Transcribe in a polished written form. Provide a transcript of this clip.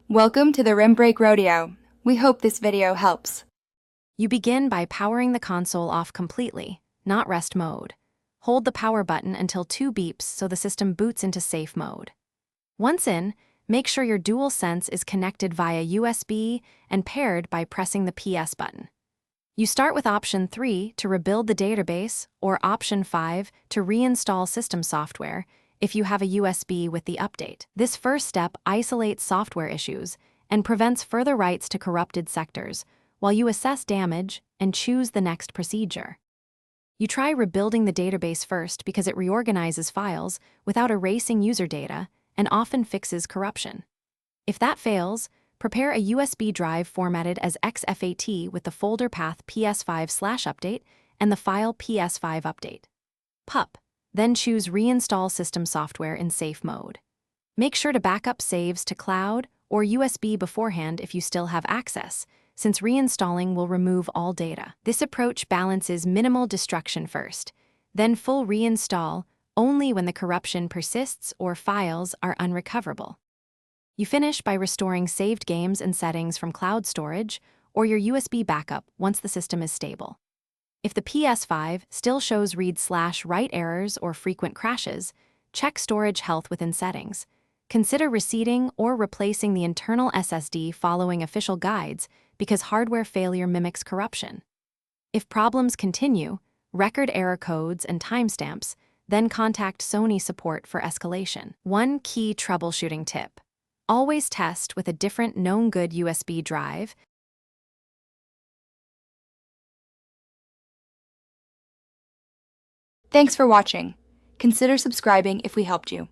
Welcome to the Rim Break Rodeo. We hope this video helps. You begin by powering the console off completely, not rest mode. Hold the power button until 2 beeps so the system boots into safe mode. Once in, make sure your DualSense is connected via USB and paired by pressing the PS button. You start with option 3 to rebuild the database or option 5 to reinstall system software if you have a USB with the update. This first step isolates software issues and prevents further writes to corrupted sectors, while you assess damage and choose the next procedure. You try rebuilding the database first because it reorganizes files without erasing user data and often fixes corruption. If that fails, prepare a USB drive formatted as XFAT with the folder path ps5/update and the file ps5update. PUP. Then choose Reinstall System Software in Safe Mode. Make sure to backup saves to cloud or USB beforehand if you still have access, since reinstalling will remove all data. This approach balances minimal destruction first, then full reinstall only when the corruption persists or files are unrecoverable. You finish by restoring saved games and settings from cloud storage or your USB backup once the system is stable. If the PS5 still shows read/write errors or frequent crashes, check storage health within settings. Consider reseating or replacing the internal SSD following official guides because hardware failure mimics corruption. If problems continue, record error codes and timestamps, then contact Sony support for escalation. One key troubleshooting tip: always test with a different known good USB drive. Thanks for watching. Consider subscribing if we helped you.